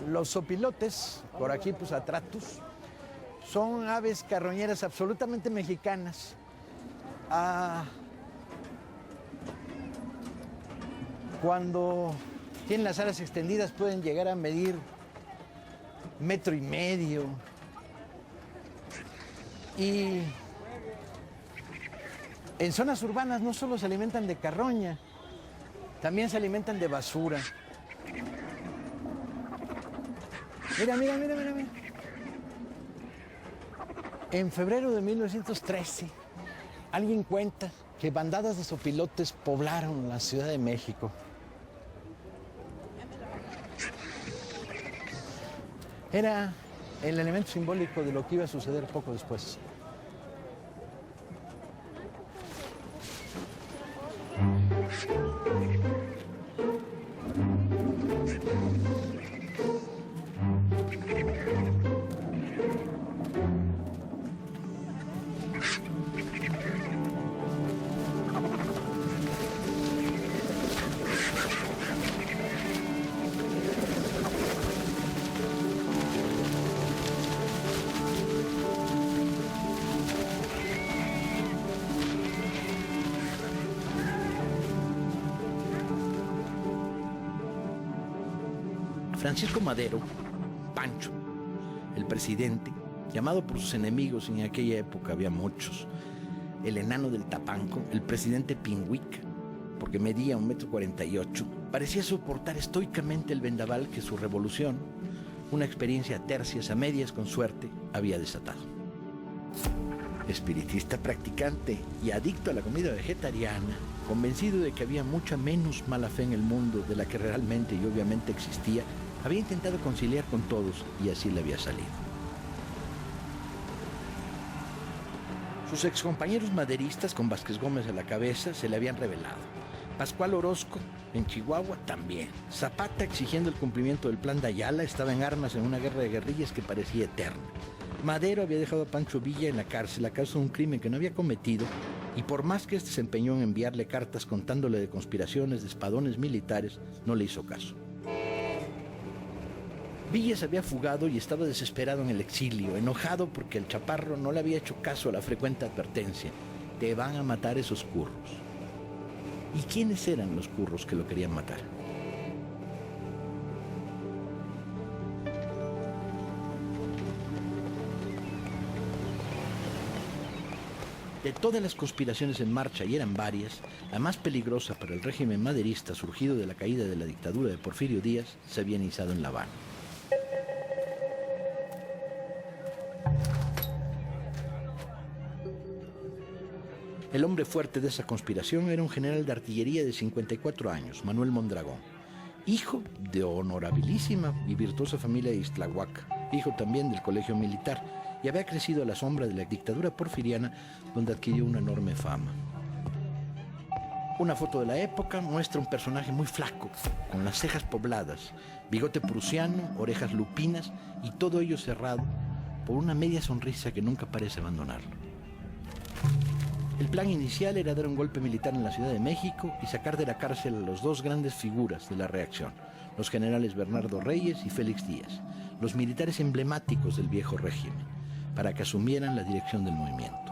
Los zopilotes, por aquí pues atratus, son aves carroñeras absolutamente mexicanas. Cuando tienen las alas extendidas pueden llegar a medir 1,5 metros. Y en zonas urbanas no solo se alimentan de carroña, también se alimentan de basura. Mira. En febrero de 1913, alguien cuenta que bandadas de zopilotes poblaron la Ciudad de México. Era el elemento simbólico de lo que iba a suceder poco después. Francisco Madero, Pancho, el presidente, llamado por sus enemigos, en aquella época había muchos, el enano del Tapanco, el presidente Pingüica, porque medía 1,48 m, parecía soportar estoicamente el vendaval que su revolución, una experiencia a tercias, a medias con suerte, había desatado. Espiritista practicante y adicto a la comida vegetariana, convencido de que había mucha menos mala fe en el mundo de la que realmente y obviamente existía, había intentado conciliar con todos y así le había salido. Sus excompañeros maderistas, con Vázquez Gómez a la cabeza, se le habían rebelado. Pascual Orozco, en Chihuahua, también. Zapata, exigiendo el cumplimiento del plan de Ayala, estaba en armas en una guerra de guerrillas que parecía eterna. Madero había dejado a Pancho Villa en la cárcel a causa de un crimen que no había cometido, y por más que este se empeñó en enviarle cartas contándole de conspiraciones, de espadones militares, no le hizo caso. Villa se había fugado y estaba desesperado en el exilio, enojado porque el chaparro no le había hecho caso a la frecuente advertencia: te van a matar esos curros. ¿Y quiénes eran los curros que lo querían matar? De todas las conspiraciones en marcha, y eran varias, la más peligrosa para el régimen maderista surgido de la caída de la dictadura de Porfirio Díaz se había iniciado en La Habana. El hombre fuerte de esa conspiración era un general de artillería de 54 años, Manuel Mondragón, hijo de honorabilísima y virtuosa familia de Ixtlahuaca, hijo también del colegio militar, y había crecido a la sombra de la dictadura porfiriana, donde adquirió una enorme fama. Una foto de la época muestra un personaje muy flaco, con las cejas pobladas, bigote prusiano, orejas lupinas y todo ello cerrado por una media sonrisa que nunca parece abandonarlo. El plan inicial era dar un golpe militar en la Ciudad de México y sacar de la cárcel a los dos grandes figuras de la reacción, los generales Bernardo Reyes y Félix Díaz, los militares emblemáticos del viejo régimen, para que asumieran la dirección del movimiento.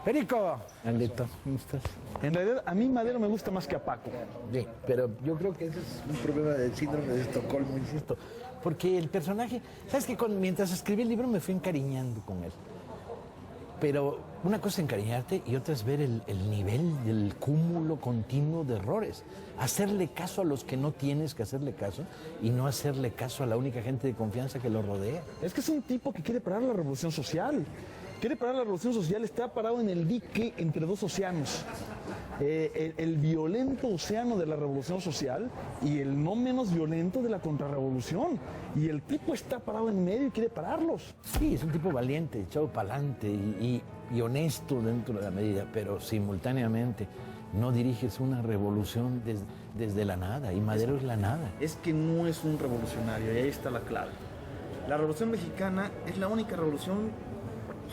Perico. Andito, ¿cómo estás? En realidad, a mí Madero me gusta más que a Paco. Sí, pero yo creo que ese es un problema del síndrome de Estocolmo, insisto. Porque el personaje, ¿sabes qué? Mientras escribí el libro me fui encariñando con él. Pero una cosa es encariñarte y otra es ver el nivel del cúmulo continuo de errores. Hacerle caso a los que no tienes que hacerle caso y no hacerle caso a la única gente de confianza que lo rodea. Es que es un tipo que quiere parar la revolución social. Quiere parar la revolución social, está parado en el dique entre dos océanos. el violento océano de la revolución social y el no menos violento de la contrarrevolución. Y el tipo está parado en medio y quiere pararlos. Sí, es un tipo valiente, echado para adelante y honesto dentro de la medida, pero simultáneamente no diriges una revolución desde la nada, y Madero es la nada. Es que no es un revolucionario, y ahí está la clave. La Revolución Mexicana es la única revolución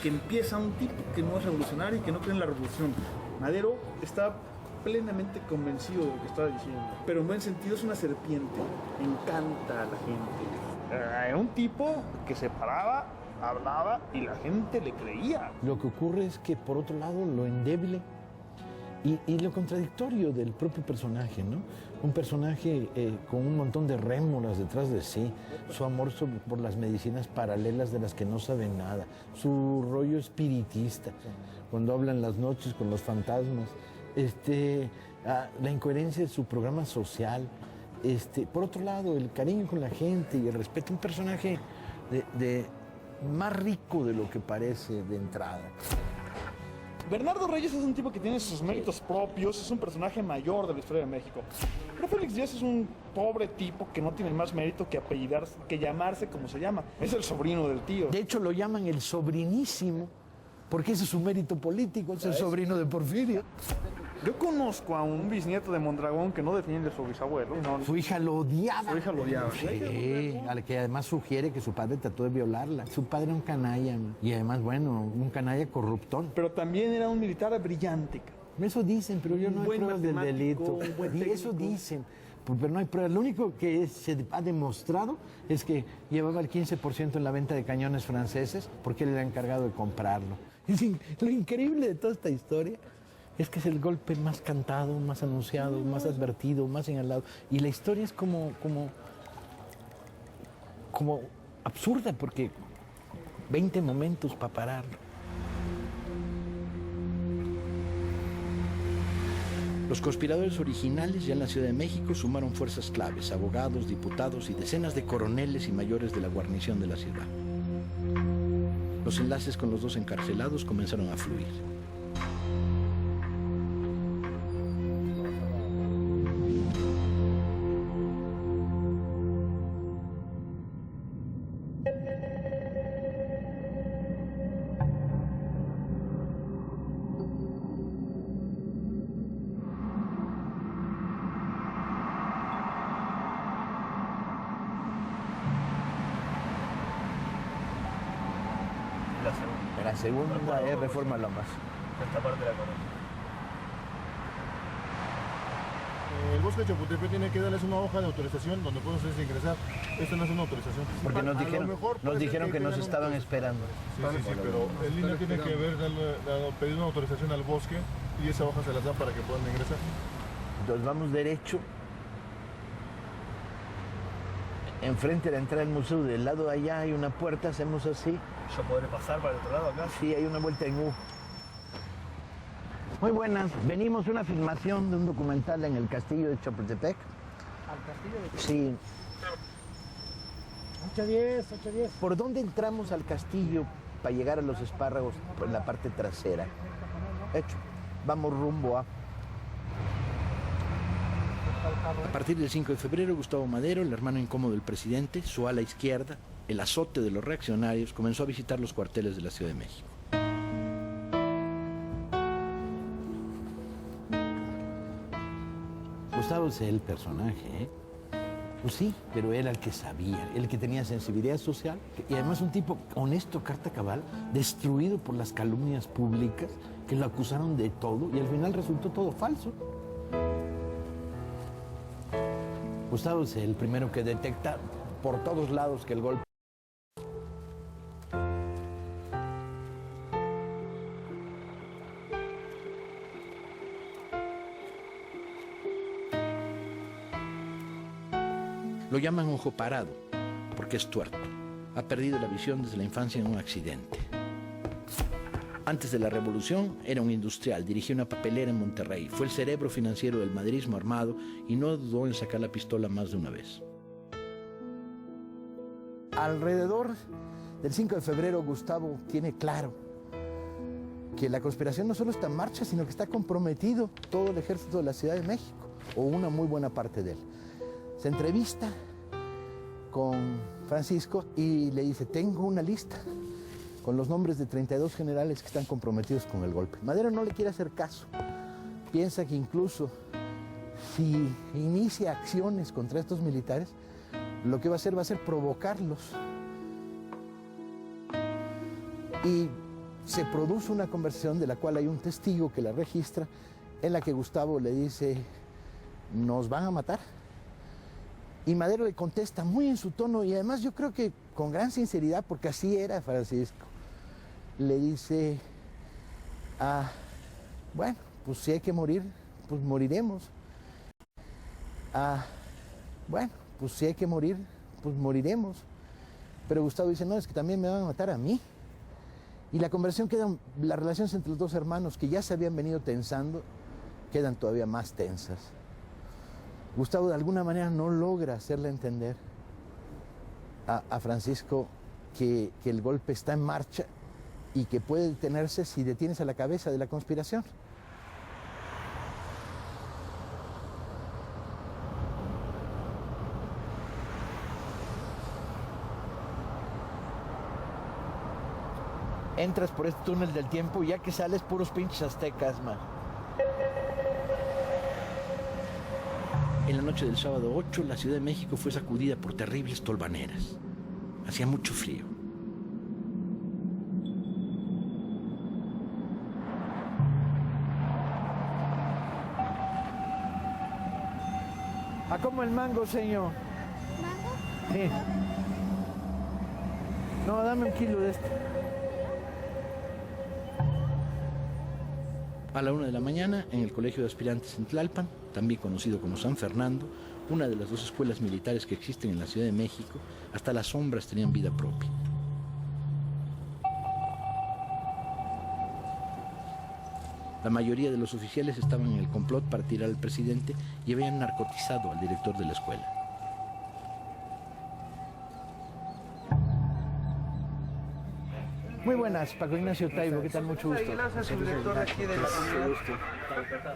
que empieza un tipo que no es revolucionario y que no cree en la revolución. Madero está plenamente convencido de lo que está diciendo, pero en buen sentido es una serpiente, encanta a la gente. Era un tipo que se paraba, hablaba y la gente le creía. Lo que ocurre es que, por otro lado, lo endeble y lo contradictorio del propio personaje, ¿no? Un personaje con un montón de rémoras detrás de sí, su amor por las medicinas paralelas de las que no saben nada, su rollo espiritista, cuando habla en las noches con los fantasmas, la incoherencia de su programa social, por otro lado, el cariño con la gente y el respeto, un personaje más rico de lo que parece de entrada. Bernardo Reyes es un tipo que tiene sus méritos propios, es un personaje mayor de la historia de México. Pero Félix Díaz es un pobre tipo que no tiene más mérito que apellidarse, que llamarse como se llama. Es el sobrino del tío. De hecho, lo llaman el sobrinísimo, porque ese es su mérito político, es el sobrino de Porfirio. Yo conozco a un bisnieto de Mondragón que no defiende a su bisabuelo. No, Su hija lo odiaba. su hija lo odiaba. Sí, al que además sugiere que su padre trató de violarla. Su padre era un canalla, y además, bueno, un canalla corruptón. Pero también era un militar brillante. Eso dicen, pero yo no hay buen pruebas del matemático, delito. un buen Y eso técnico. dicen, pero no hay pruebas. Lo único que se ha demostrado es que llevaba el 15% en la venta de cañones franceses porque él era encargado de comprarlo. Lo increíble de toda esta historia es que es el golpe más cantado, más anunciado, más advertido, más señalado. Y la historia es como absurda, porque 20 momentos para pararlo. Los conspiradores originales ya en la Ciudad de México sumaron fuerzas claves, abogados, diputados y decenas de coroneles y mayores de la guarnición de la ciudad. Los enlaces con los dos encarcelados comenzaron a fluir. La segunda es Reforma Lomas. Esta parte la conozco. El bosque de Chapultepec tiene que darles una hoja de autorización donde pueden ustedes ingresar. Esta no es una autorización. Porque A lo mejor puede ser que nos tengan estaban un- esperando. Sí, pero el niño tiene que pedir una autorización al bosque y esa hoja se las dan para que puedan ingresar. Entonces vamos derecho. Enfrente de la entrada del museo, del lado de allá hay una puerta, hacemos así. ¿Yo podré pasar para el otro lado acá? Sí, hay una vuelta en U. Muy buenas, venimos a una filmación de un documental en el castillo de Chapultepec. ¿Al castillo de Sí. 810, 810. ¿Por dónde entramos al castillo para llegar a los espárragos? Por la parte trasera. Hecho, vamos rumbo a... A partir del 5 de febrero, Gustavo Madero, el hermano incómodo del presidente, su ala izquierda, el azote de los reaccionarios, comenzó a visitar los cuarteles de la Ciudad de México. Gustavo es el personaje, ¿eh? Pues sí, pero era el que sabía, el que tenía sensibilidad social y además un tipo honesto, carta cabal, destruido por las calumnias públicas que lo acusaron de todo y al final resultó todo falso. Gustavo es el primero que detecta por todos lados que el golpe... Lo llaman ojo parado, porque es tuerto. Ha perdido la visión desde la infancia en un accidente. Antes de la revolución era un industrial, dirigía una papelera en Monterrey, fue el cerebro financiero del madridismo armado y no dudó en sacar la pistola más de una vez. Alrededor del 5 de febrero, Gustavo tiene claro que la conspiración no solo está en marcha, sino que está comprometido todo el ejército de la Ciudad de México, o una muy buena parte de él. Se entrevista con Francisco y le dice, tengo una lista con los nombres de 32 generales que están comprometidos con el golpe. Madero no le quiere hacer caso. Piensa que incluso si inicia acciones contra estos militares, lo que va a hacer provocarlos. Y se produce una conversación de la cual hay un testigo que la registra, en la que Gustavo le dice, ¿nos van a matar? Y Madero le contesta muy en su tono, y además yo creo que con gran sinceridad, porque así era Francisco. Le dice, bueno, pues si hay que morir, pues moriremos. Bueno, pues si hay que morir, pues moriremos. Pero Gustavo dice, no, es que también me van a matar a mí. Y la conversación las relaciones entre los dos hermanos, que ya se habían venido tensando, quedan todavía más tensas. Gustavo de alguna manera no logra hacerle entender a Francisco que el golpe está en marcha y que puede detenerse si detienes a la cabeza de la conspiración. Entras por este túnel del tiempo y ya que sales, puros pinches aztecas, man. En la noche del sábado 8, la Ciudad de México fue sacudida por terribles tolvaneras. Hacía mucho frío. ¿A cómo el mango, señor? ¿Mango? Sí. No, dame un kilo de este. A la 1 de la mañana, en el Colegio de Aspirantes en Tlalpan, también conocido como San Fernando, una de las dos escuelas militares que existen en la Ciudad de México, hasta las sombras tenían vida propia. La mayoría de los oficiales estaban en el complot para tirar al presidente y habían narcotizado al director de la escuela. Muy buenas, Paco Ignacio Taibo, ¿qué tal? Mucho gusto. Gracias, su director aquí de la comunidad.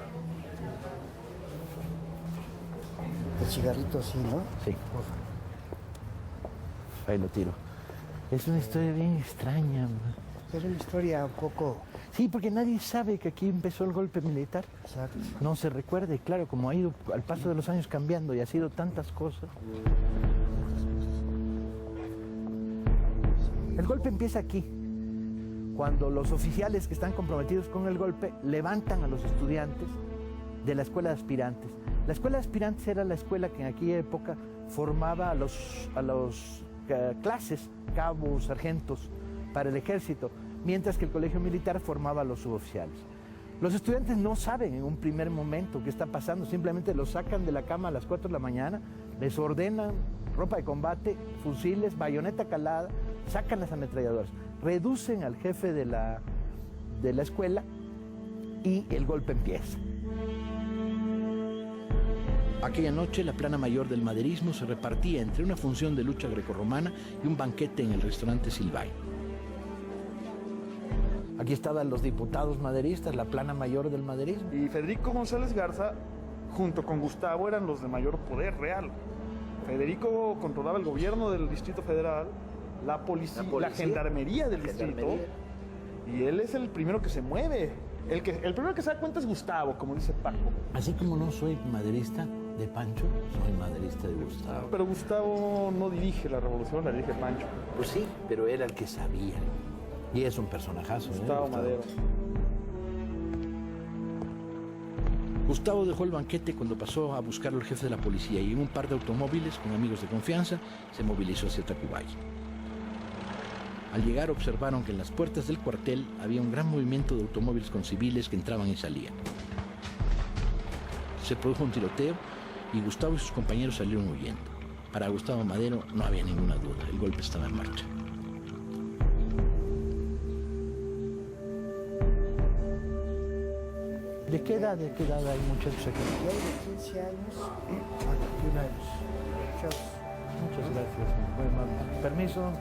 El cigarrito sí, ¿no? Sí. Ahí lo tiro. Es una historia bien extraña, man. Es una historia un poco... Sí, porque nadie sabe que aquí empezó el golpe militar. Exacto. No se recuerda, y claro, como ha ido al paso de los años cambiando y ha sido tantas cosas. El golpe empieza aquí, cuando los oficiales que están comprometidos con el golpe levantan a los estudiantes de la escuela de aspirantes. La escuela de aspirantes era la escuela que en aquella época formaba a los clases, cabos, sargentos, para el ejército, mientras que el colegio militar formaba a los suboficiales. Los estudiantes no saben en un primer momento qué está pasando, simplemente los sacan de la cama a las 4 de la mañana, les ordenan ropa de combate, fusiles, bayoneta calada, sacan las ametralladoras, reducen al jefe de la escuela y el golpe empieza. Aquella noche la plana mayor del maderismo se repartía entre una función de lucha grecorromana y un banquete en el restaurante Silvay. Aquí estaban los diputados maderistas, la plana mayor del maderismo. Y Federico González Garza, junto con Gustavo, eran los de mayor poder real. Federico controlaba el gobierno del Distrito Federal, la policía, la gendarmería del distrito, y él es el primero que se mueve. El primero que se da cuenta es Gustavo, como dice Paco. Así como no soy maderista de Pancho, soy maderista de Gustavo. Pero Gustavo no dirige la revolución, la dirige Pancho. Pues sí, pero era el que sabía. Y es un personajazo. Gustavo Madero. Gustavo dejó el banquete cuando pasó a buscarlo el jefe de la policía y en un par de automóviles con amigos de confianza se movilizó hacia Tacubaya. Al llegar observaron que en las puertas del cuartel había un gran movimiento de automóviles con civiles que entraban y salían. Se produjo un tiroteo y Gustavo y sus compañeros salieron huyendo. Para Gustavo Madero no había ninguna duda, el golpe estaba en marcha. ¿De qué edad hay muchachos aquí? Y hay de 15 años. 21 años. Muchas gracias, muy amable. Permiso.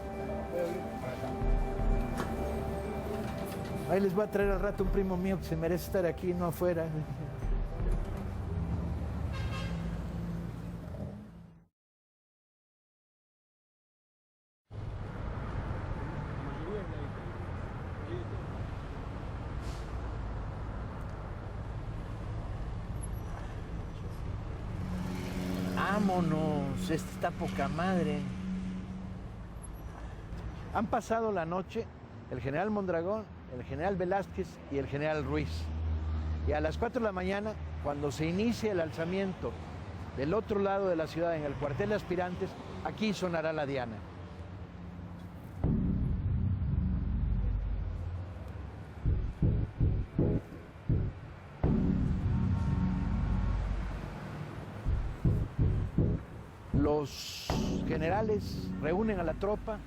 Ahí les voy a traer al rato un primo mío que se merece estar aquí, no afuera. Vámonos, esta está poca madre. Han pasado la noche el general Mondragón, el general Velázquez y el general Ruiz. Y a las 4 de la mañana, cuando se inicie el alzamiento del otro lado de la ciudad, en el cuartel de aspirantes, aquí sonará la diana. Los generales reúnen a la tropa,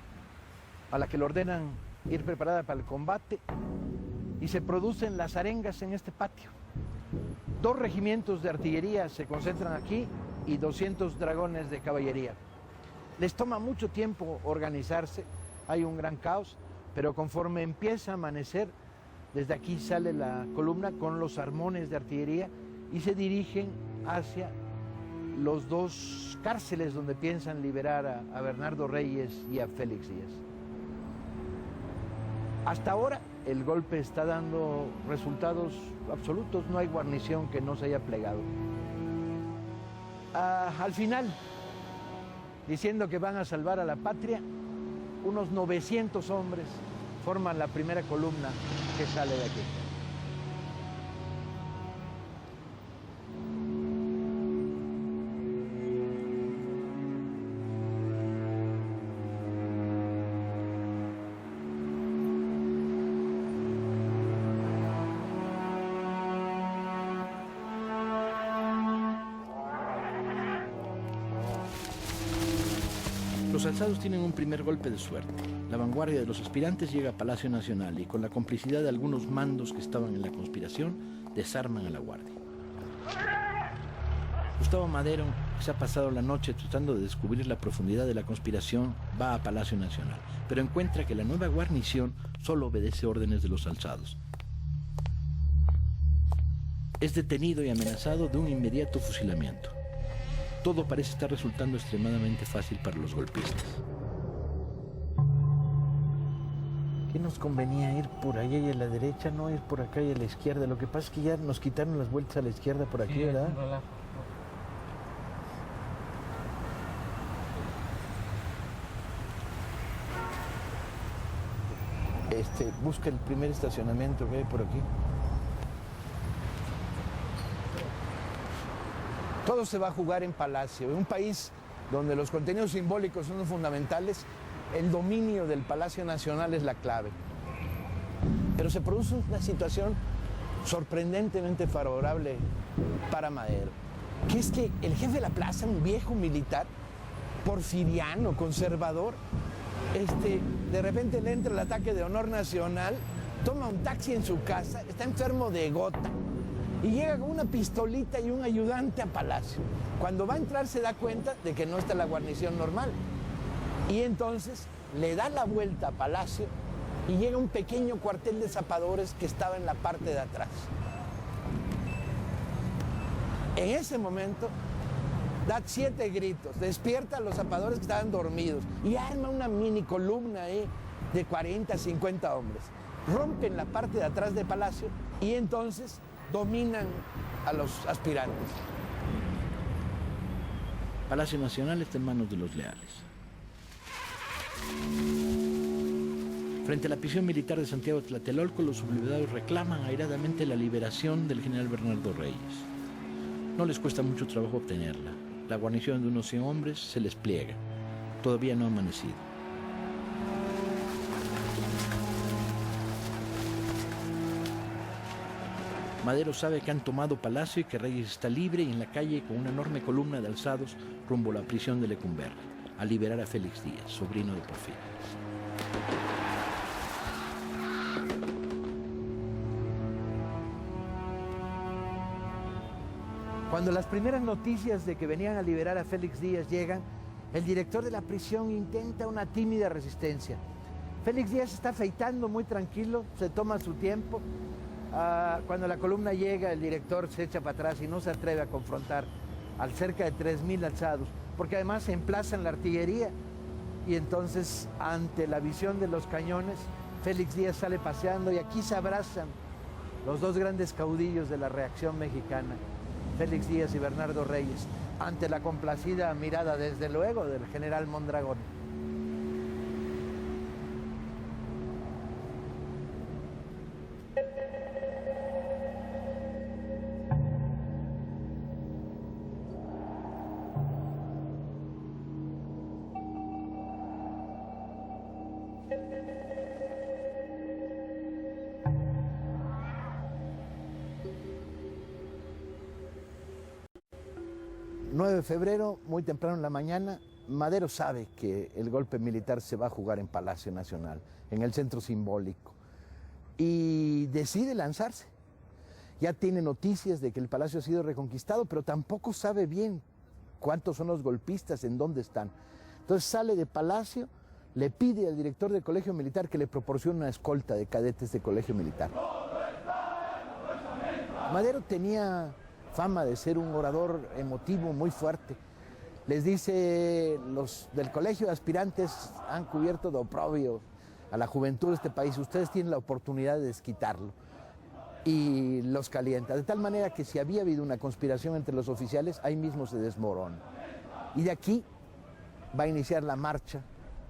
a la que le ordenan ir preparada para el combate, y se producen las arengas en este patio. 2 regimientos de artillería se concentran aquí y 200 dragones de caballería. Les toma mucho tiempo organizarse, hay un gran caos, pero conforme empieza a amanecer, desde aquí sale la columna con los armones de artillería y se dirigen hacia los 2 cárceles donde piensan liberar a Bernardo Reyes y a Félix Díaz. Hasta ahora el golpe está dando resultados absolutos, no hay guarnición que no se haya plegado. Al final, diciendo que van a salvar a la patria, unos 900 hombres forman la primera columna que sale de aquí. Los alzados tienen un primer golpe de suerte. La vanguardia de los aspirantes llega a Palacio Nacional y, con la complicidad de algunos mandos que estaban en la conspiración, desarman a la guardia. Gustavo Madero, que se ha pasado la noche tratando de descubrir la profundidad de la conspiración, va a Palacio Nacional, pero encuentra que la nueva guarnición solo obedece órdenes de los alzados. Es detenido y amenazado de un inmediato fusilamiento. Todo parece estar resultando extremadamente fácil para los golpistas. ¿Qué nos convenía ir por allá y a la derecha, no ir por acá y a la izquierda? Lo que pasa es que ya nos quitaron las vueltas a la izquierda por aquí, ¿verdad? Busca el primer estacionamiento que hay por aquí. Todo se va a jugar en Palacio. En un país donde los contenidos simbólicos son los fundamentales, el dominio del Palacio Nacional es la clave. Pero se produce una situación sorprendentemente favorable para Madero, que es que el jefe de la plaza, un viejo militar, porfiriano, conservador, de repente le entra el ataque de honor nacional, toma un taxi en su casa, está enfermo de gota, y llega con una pistolita y un ayudante a Palacio. Cuando va a entrar se da cuenta de que no está la guarnición normal. Y entonces le da la vuelta a Palacio y llega a un pequeño cuartel de zapadores que estaba en la parte de atrás. En ese momento da 7 gritos, despierta a los zapadores que estaban dormidos y arma una mini columna ahí de 40, 50 hombres. Rompen la parte de atrás de Palacio y entonces dominan a los aspirantes. Palacio Nacional está en manos de los leales. Frente a la prisión militar de Santiago Tlatelolco, los sublevados reclaman airadamente la liberación del general Bernardo Reyes. No les cuesta mucho trabajo obtenerla. La guarnición de unos 100 hombres se les pliega. Todavía no ha amanecido. Madero sabe que han tomado Palacio y que Reyes está libre y en la calle con una enorme columna de alzados rumbo a la prisión de Lecumberri, a liberar a Félix Díaz, sobrino de Porfirio. Cuando las primeras noticias de que venían a liberar a Félix Díaz llegan, el director de la prisión intenta una tímida resistencia, Félix Díaz está afeitando muy tranquilo, se toma su tiempo. Cuando la columna llega, el director se echa para atrás y no se atreve a confrontar al cerca de 3,000 alzados, porque además se emplaza en la artillería. Y entonces, ante la visión de los cañones, Félix Díaz sale paseando y aquí se abrazan los dos grandes caudillos de la reacción mexicana, Félix Díaz y Bernardo Reyes, ante la complacida mirada, desde luego, del general Mondragón. De febrero, muy temprano en la mañana, Madero sabe que el golpe militar se va a jugar en Palacio Nacional, en el centro simbólico, y decide lanzarse. Ya tiene noticias de que el palacio ha sido reconquistado, pero tampoco sabe bien cuántos son los golpistas, en dónde están. Entonces sale de Palacio, le pide al director del Colegio Militar que le proporcione una escolta de cadetes de Colegio Militar. Madero tenía fama de ser un orador emotivo muy fuerte. Les dice, los del colegio de aspirantes han cubierto de oprobio a la juventud de este país, ustedes tienen la oportunidad de desquitarlo. Y los calienta, de tal manera que si había habido una conspiración entre los oficiales, ahí mismo se desmorona. Y de aquí va a iniciar la marcha,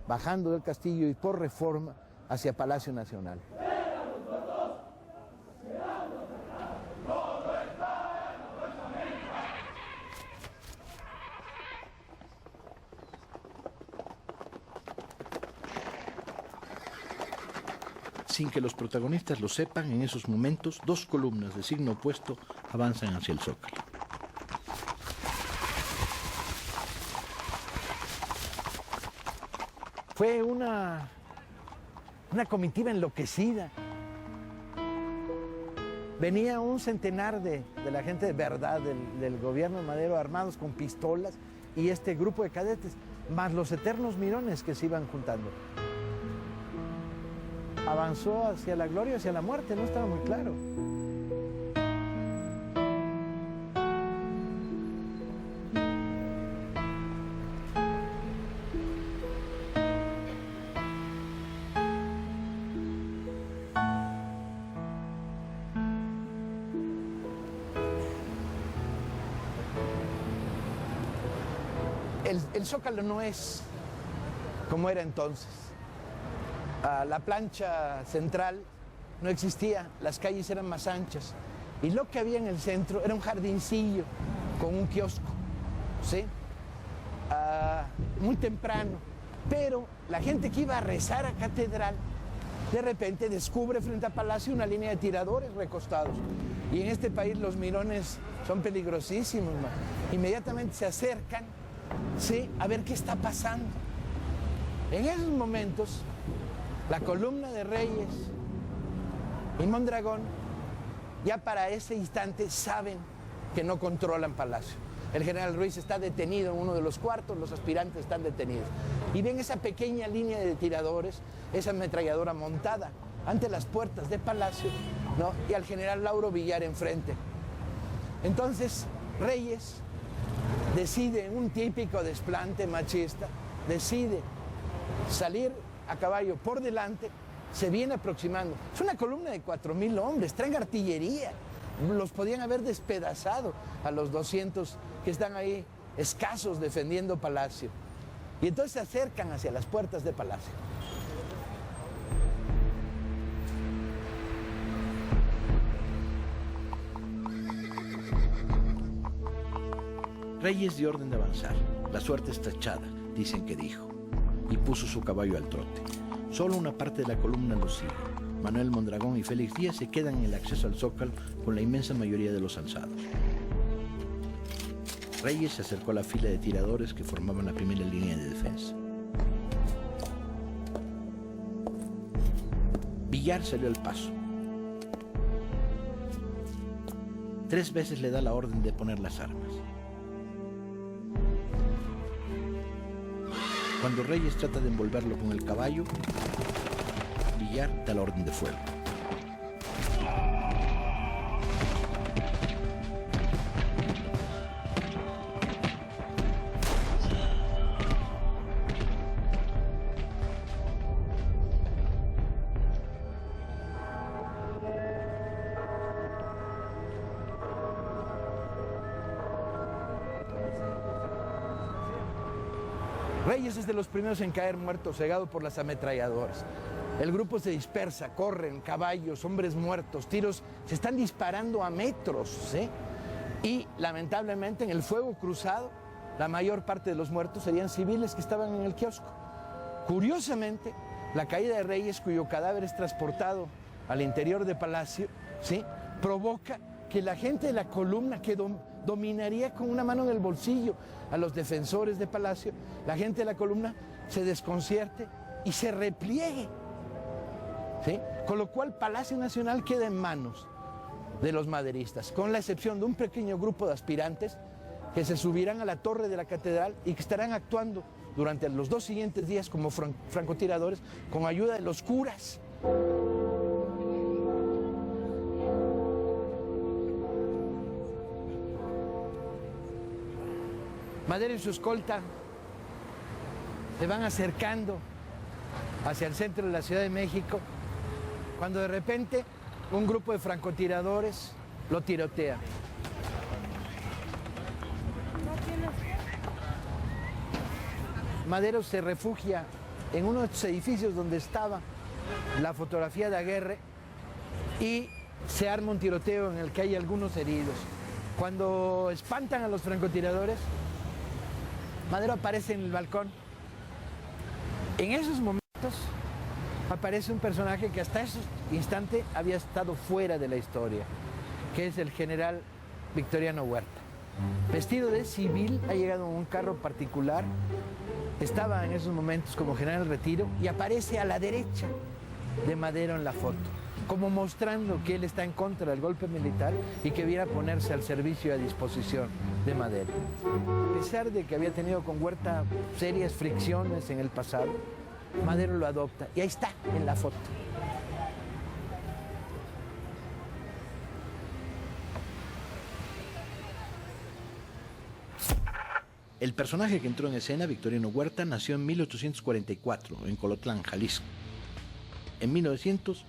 bajando del Castillo y por Reforma hacia Palacio Nacional. Sin que los protagonistas lo sepan, en esos momentos, dos columnas de signo opuesto avanzan hacia el Zócalo. Fue una comitiva enloquecida. Venía un centenar de la gente de verdad del gobierno de Madero, armados con pistolas, y este grupo de cadetes, más los eternos mirones que se iban juntando. Avanzó hacia la gloria, hacia la muerte, no estaba muy claro. El Zócalo no es como era entonces. La plancha central no existía, las calles eran más anchas y lo que había en el centro era un jardincillo con un kiosco, ¿sí? Muy temprano, pero la gente que iba a rezar a Catedral de repente descubre frente a Palacio una línea de tiradores recostados, y en este país los mirones son peligrosísimos, man. Inmediatamente se acercan, ¿sí?, a ver qué está pasando. En esos momentos la columna de Reyes y Mondragón ya para ese instante saben que no controlan Palacio. El general Ruiz está detenido en uno de los cuartos, los aspirantes están detenidos. Y ven esa pequeña línea de tiradores, esa ametralladora montada ante las puertas de Palacio, ¿no?, y al general Lauro Villar enfrente. Entonces Reyes decide, en un típico desplante machista, decide salir a caballo por delante, se viene aproximando. Es una columna de 4,000 hombres, traen artillería, los podían haber despedazado a los 200 que están ahí escasos defendiendo Palacio. Y entonces se acercan hacia las puertas de Palacio. Reyes dio orden de avanzar. La suerte está echada, dicen que dijo, y puso su caballo al trote. Solo una parte de la columna lo sigue. Manuel Mondragón y Félix Díaz se quedan en el acceso al Zócalo con la inmensa mayoría de los alzados. Reyes se acercó a la fila de tiradores que formaban la primera línea de defensa. Villar salió al paso. 3 veces le da la orden de poner las armas. Cuando Reyes trata de envolverlo con el caballo, Villar da la orden de fuego. Reyes es de los primeros en caer muerto, cegado por las ametralladoras. El grupo se dispersa, corren, caballos, hombres muertos, tiros, se están disparando a metros, ¿sí? Y lamentablemente en el fuego cruzado, la mayor parte de los muertos serían civiles que estaban en el kiosco. Curiosamente, la caída de Reyes, cuyo cadáver es transportado al interior de Palacio, ¿sí?, provoca que la gente de la columna que dominaría con una mano en el bolsillo a los defensores de Palacio, la gente de la columna se desconcierte y se repliegue, ¿sí? Con lo cual Palacio Nacional queda en manos de los maderistas, con la excepción de un pequeño grupo de aspirantes que se subirán a la torre de la catedral y que estarán actuando durante los 2 siguientes días como francotiradores con ayuda de los curas. Madero y su escolta se van acercando hacia el centro de la Ciudad de México, cuando de repente un grupo de francotiradores lo tirotea. Madero se refugia en uno de estos edificios donde estaba la fotografía de Aguirre y se arma un tiroteo en el que hay algunos heridos. Cuando espantan a los francotiradores, Madero aparece en el balcón. En esos momentos aparece un personaje que hasta ese instante había estado fuera de la historia, que es el general Victoriano Huerta. Vestido de civil, ha llegado en un carro particular, estaba en esos momentos como general retiro y aparece a la derecha de Madero en la foto, como mostrando que él está en contra del golpe militar y que viene a ponerse al servicio y a disposición de Madero. A pesar de que había tenido con Huerta serias fricciones en el pasado, Madero lo adopta y ahí está en la foto. El personaje que entró en escena, Victoriano Huerta, nació en 1844 en Colotlán, Jalisco. En 1900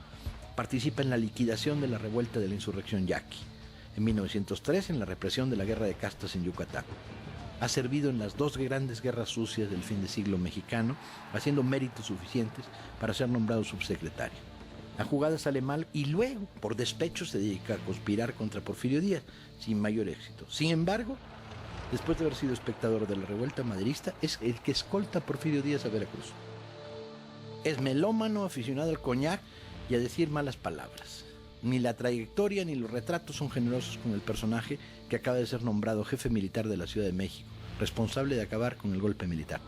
participa en la liquidación de la revuelta de la insurrección yaqui. En 1903 en la represión de la guerra de castas en Yucatán. Ha servido en las 2 grandes guerras sucias del fin de siglo mexicano, haciendo méritos suficientes para ser nombrado subsecretario. La jugada sale mal y luego, por despecho, se dedica a conspirar contra Porfirio Díaz, sin mayor éxito. Sin embargo, después de haber sido espectador de la revuelta maderista, es el que escolta a Porfirio Díaz a Veracruz. Es melómano, aficionado al coñac y a decir malas palabras. Ni la trayectoria ni los retratos son generosos con el personaje que acaba de ser nombrado jefe militar de la Ciudad de México, responsable de acabar con el golpe militar.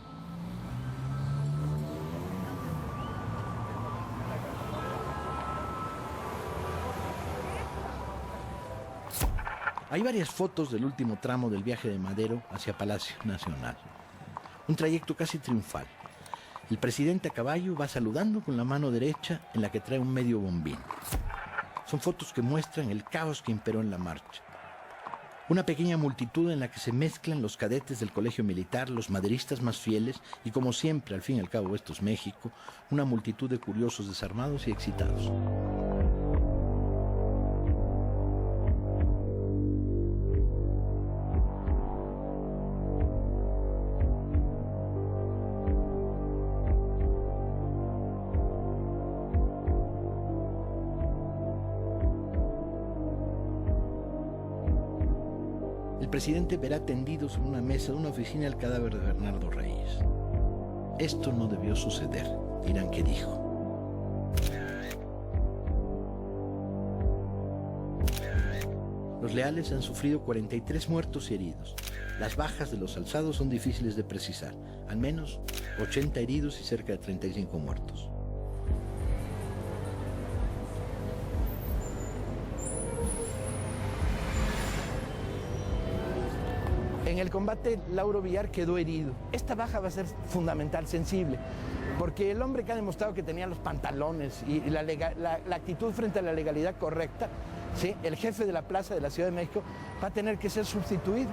Hay varias fotos del último tramo del viaje de Madero hacia Palacio Nacional. Un trayecto casi triunfal. El presidente a caballo va saludando con la mano derecha en la que trae un medio bombín. Son fotos que muestran el caos que imperó en la marcha. Una pequeña multitud en la que se mezclan los cadetes del colegio militar, los maderistas más fieles y, como siempre, al fin y al cabo esto es México, una multitud de curiosos desarmados y excitados. El presidente verá tendido sobre una mesa de una oficina el cadáver de Bernardo Reyes. Esto no debió suceder, dirán que dijo. Los leales han sufrido 43 muertos y heridos. Las bajas de los alzados son difíciles de precisar, al menos 80 heridos y cerca de 35 muertos. En el combate, Lauro Villar quedó herido. Esta baja va a ser fundamental, sensible, Porque el hombre que ha demostrado que tenía los pantalones y la actitud frente a la legalidad correcta, ¿sí? El jefe de la plaza de la Ciudad de México va a tener que ser sustituido.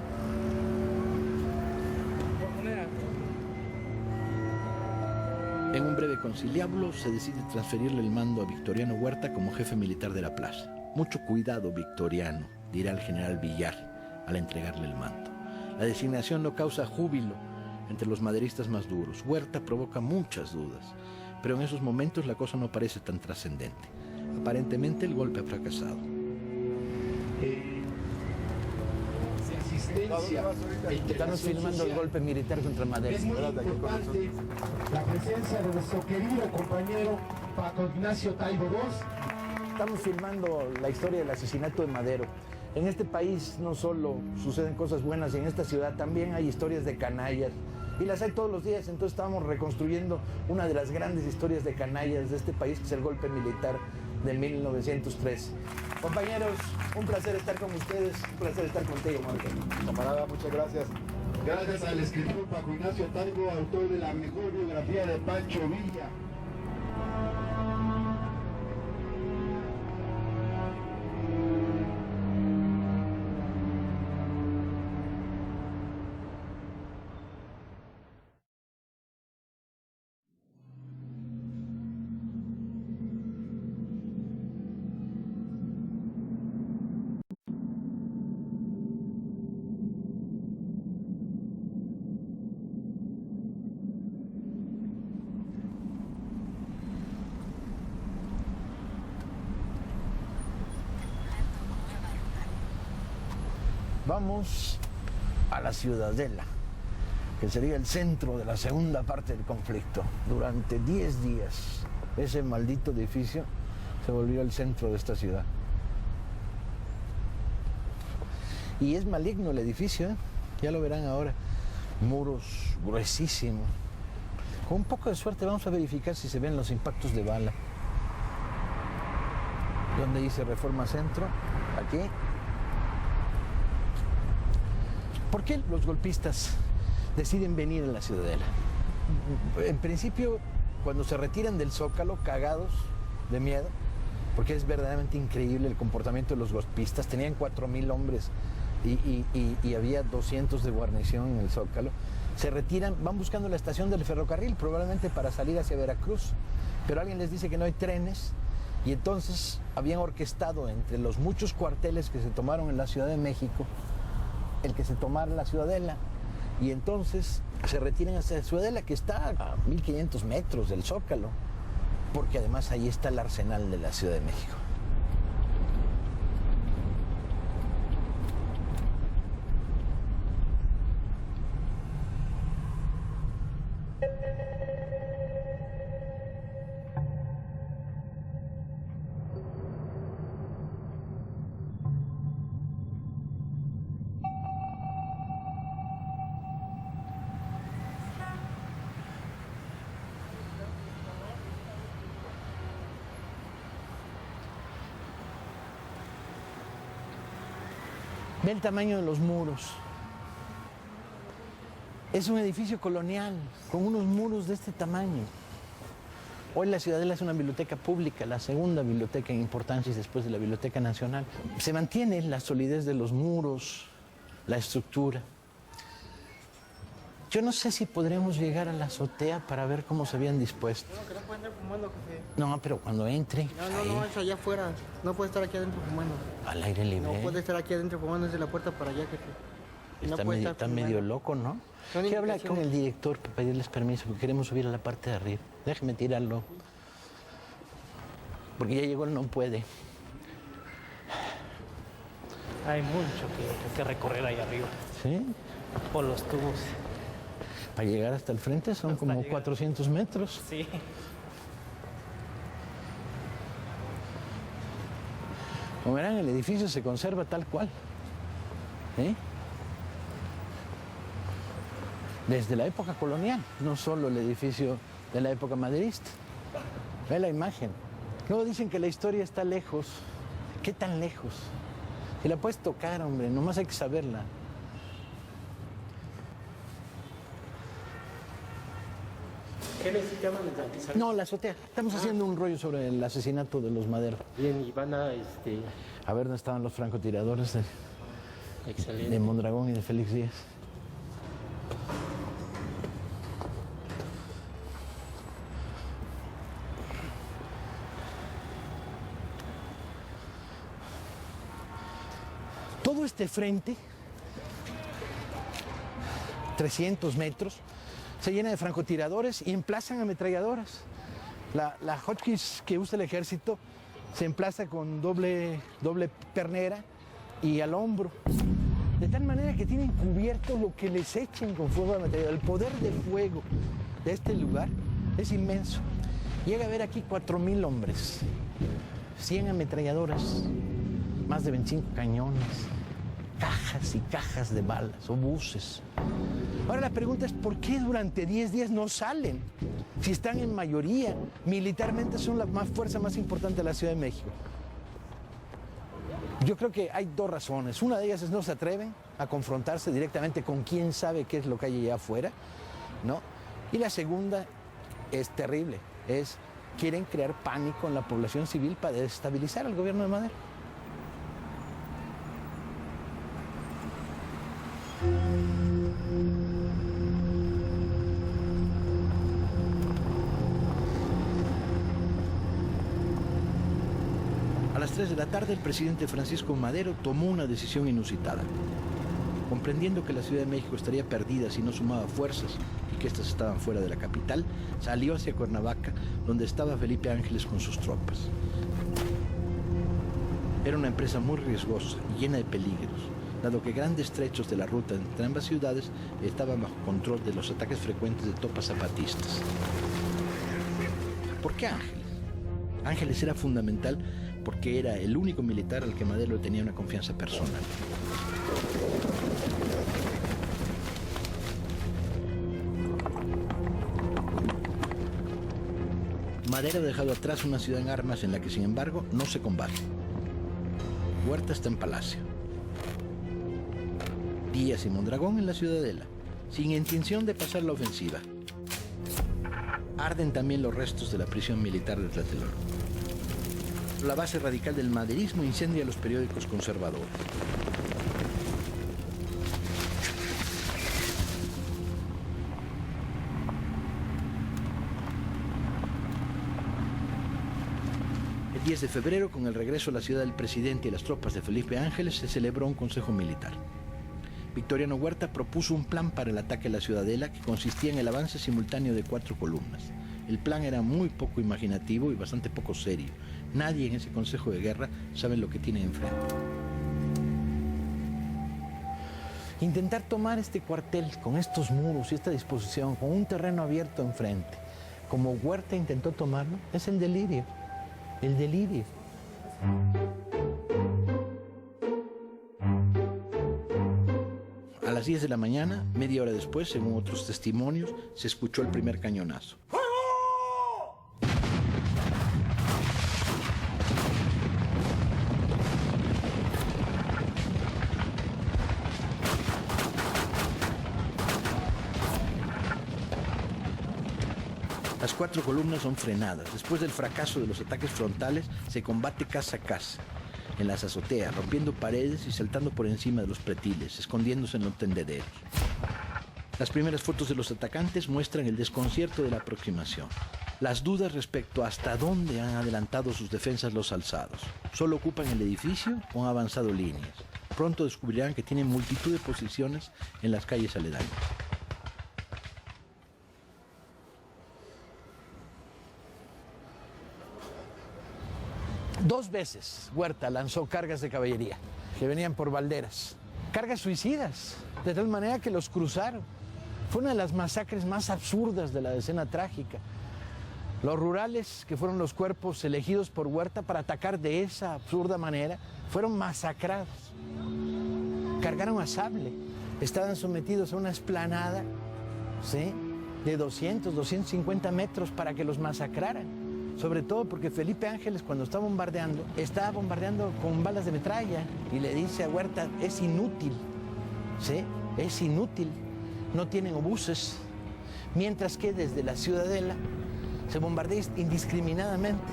En un breve conciliábulo se decide transferirle el mando a Victoriano Huerta como jefe militar de la plaza. Mucho cuidado, Victoriano, dirá el general Villar al entregarle el mando. La designación no causa júbilo entre los maderistas más duros. Huerta provoca muchas dudas, pero en esos momentos la cosa no parece tan trascendente. Aparentemente el golpe ha fracasado. Estamos filmando el golpe militar contra Madero. Es muy importante la presencia de nuestro querido compañero Paco Ignacio Taibo II. Estamos filmando la historia del asesinato de Madero. En este país no solo suceden cosas buenas, en esta ciudad también hay historias de canallas. Y las hay todos los días, entonces estamos reconstruyendo una de las grandes historias de canallas de este país, que es el golpe militar de 1903. Compañeros, un placer estar con ustedes, un placer estar contigo, Marco. Camarada, muchas gracias. Gracias al escritor Paco Ignacio Taibo, autor de la mejor biografía de Pancho Villa. Vamos a la Ciudadela, que sería el centro de la segunda parte del conflicto. Durante 10 días, ese maldito edificio se volvió el centro de esta ciudad. Y es maligno el edificio, ¿eh? Ya lo verán ahora. Muros gruesísimos. Con un poco de suerte vamos a verificar si se ven los impactos de bala. ¿Dónde dice Reforma Centro? Aquí. ¿Por qué los golpistas deciden venir a la Ciudadela? En principio, cuando se retiran del Zócalo, cagados de miedo, porque es verdaderamente increíble el comportamiento de los golpistas. Tenían 4,000 hombres y había 200 de guarnición en el Zócalo. Se retiran, van buscando la estación del ferrocarril, probablemente para salir hacia Veracruz, pero alguien les dice que no hay trenes, y entonces habían orquestado entre los muchos cuarteles que se tomaron en la Ciudad de México el que se tomara la Ciudadela, y entonces se retiran hacia la Ciudadela, que está a 1500 metros del Zócalo, porque además ahí está el arsenal de la Ciudad de México. Ve el tamaño de los muros. Es un edificio colonial, con unos muros de este tamaño. Hoy la Ciudadela es una biblioteca pública, la segunda biblioteca en importancia después de la Biblioteca Nacional. Se mantiene la solidez de los muros, la estructura. Yo no sé si podremos llegar a la azotea para ver cómo se habían dispuesto. No, que no puede andar fumando, jefe. No, pero cuando entre. No, es allá afuera. No puede estar aquí adentro fumando. Al aire libre. No puede estar aquí adentro fumando desde la puerta para allá, jefe. Está medio loco, ¿no? Quiero hablar con el director para pedirles permiso, porque queremos subir a la parte de arriba. Déjeme tirarlo. Porque ya llegó el no puede. Hay mucho que recorrer ahí arriba. ¿Sí? Por los tubos. Para llegar hasta el frente son como llegar 400 metros. Sí. Como verán, el edificio se conserva tal cual. ¿Eh? Desde la época colonial, no solo el edificio de la época maderista. Ve la imagen. Luego dicen que la historia está lejos. ¿Qué tan lejos? Si la puedes tocar, hombre, nomás hay que saberla. ¿Qué necesitaban? No, la azotea. Estamos haciendo un rollo sobre el asesinato de los Madero. Bien, y van a, A ver dónde estaban los francotiradores excelente. de Mondragón y de Félix Díaz. Todo este frente, 300 metros, se llena de francotiradores y emplazan ametralladoras. La Hotchkiss que usa el ejército se emplaza con doble pernera y al hombro. De tal manera que tienen cubierto lo que les echen con fuego de ametralladora. El poder de fuego de este lugar es inmenso. Llega a haber aquí 4,000 hombres, 100 ametralladoras, más de 25 cañones, cajas y cajas de balas, obuses. Ahora la pregunta es, ¿por qué durante 10 días no salen? Si están en mayoría, militarmente son la fuerza más importante de la Ciudad de México. Yo creo que hay dos razones. Una de ellas es no se atreven a confrontarse directamente con quién sabe qué es lo que hay allá afuera, ¿no? Y la segunda es terrible, quieren crear pánico en la población civil para desestabilizar al gobierno de Madero. A las 3 de la tarde, el presidente Francisco Madero tomó una decisión inusitada. Comprendiendo que la Ciudad de México estaría perdida si no sumaba fuerzas y que éstas estaban fuera de la capital, salió hacia Cuernavaca, donde estaba Felipe Ángeles con sus tropas. Era una empresa muy riesgosa y llena de peligros, dado que grandes trechos de la ruta entre ambas ciudades estaban bajo control de los ataques frecuentes de tropas zapatistas. ¿Por qué Ángeles? Ángeles era fundamental porque era el único militar al que Madero tenía una confianza personal. Madero ha dejado atrás una ciudad en armas en la que, sin embargo, no se combate. Huerta está en Palacio. Díaz y Mondragón en la Ciudadela, sin intención de pasar la ofensiva. Arden también los restos de la prisión militar de Tlatelolco. La base radical del maderismo incendia los periódicos conservadores. El 10 de febrero, con el regreso a la ciudad del presidente y las tropas de Felipe Ángeles, se celebró un consejo militar. Victoriano Huerta propuso un plan para el ataque a la Ciudadela que consistía en el avance simultáneo de 4 columnas. El plan era muy poco imaginativo y bastante poco serio. Nadie en ese consejo de guerra sabe lo que tiene enfrente. Intentar tomar este cuartel con estos muros y esta disposición, con un terreno abierto enfrente, como Huerta intentó tomarlo, es el delirio. El delirio. A las 10 de la mañana, media hora después, según otros testimonios, se escuchó el primer cañonazo. Las 4 columnas son frenadas. Después del fracaso de los ataques frontales, se combate casa a casa, en las azoteas, rompiendo paredes y saltando por encima de los pretiles, escondiéndose en los tendederos. Las primeras fotos de los atacantes muestran el desconcierto de la aproximación. Las dudas respecto a hasta dónde han adelantado sus defensas los alzados. ¿Solo ocupan el edificio o han avanzado líneas? Pronto descubrirán que tienen multitud de posiciones en las calles aledañas. Dos veces Huerta lanzó cargas de caballería que venían por balderas. Cargas suicidas, de tal manera que los cruzaron. Fue una de las masacres más absurdas de la decena trágica. Los rurales, que fueron los cuerpos elegidos por Huerta para atacar de esa absurda manera, fueron masacrados. Cargaron a sable. Estaban sometidos a una explanada, ¿sí?, de 200, 250 metros para que los masacraran. Sobre todo porque Felipe Ángeles, cuando estaba bombardeando con balas de metralla y le dice a Huerta, es inútil, ¿sí? Es inútil, no tienen obuses, mientras que desde la Ciudadela se bombardea indiscriminadamente.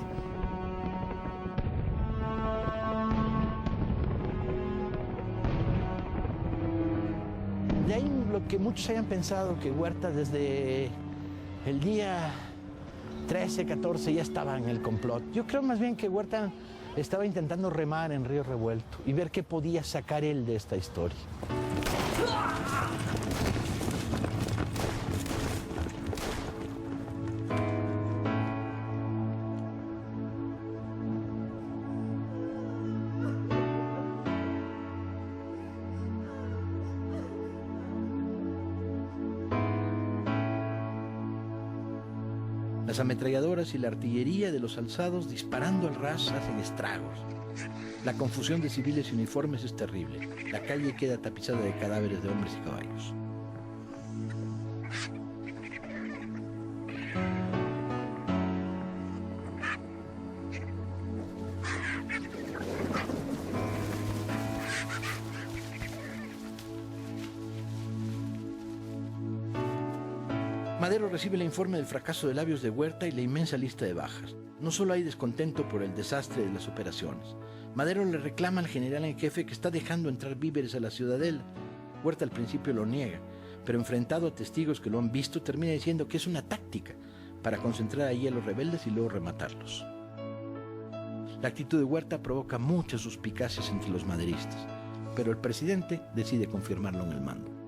De ahí lo que muchos hayan pensado que Huerta desde el día 13, 14 ya estaba en el complot. Yo creo más bien que Huerta estaba intentando remar en río revuelto y ver qué podía sacar él de esta historia. Las ametralladoras y la artillería de los alzados disparando al ras hacen estragos. La confusión de civiles y uniformes es terrible. La calle queda tapizada de cadáveres de hombres y caballos. Madero recibe el informe del fracaso de Labios de Huerta y la inmensa lista de bajas. No solo hay descontento por el desastre de las operaciones. Madero le reclama al general en jefe que está dejando entrar víveres a la Ciudadela. Huerta al principio lo niega, pero enfrentado a testigos que lo han visto, termina diciendo que es una táctica para concentrar allí a los rebeldes y luego rematarlos. La actitud de Huerta provoca muchas suspicacias entre los maderistas, pero el presidente decide confirmarlo en el mando.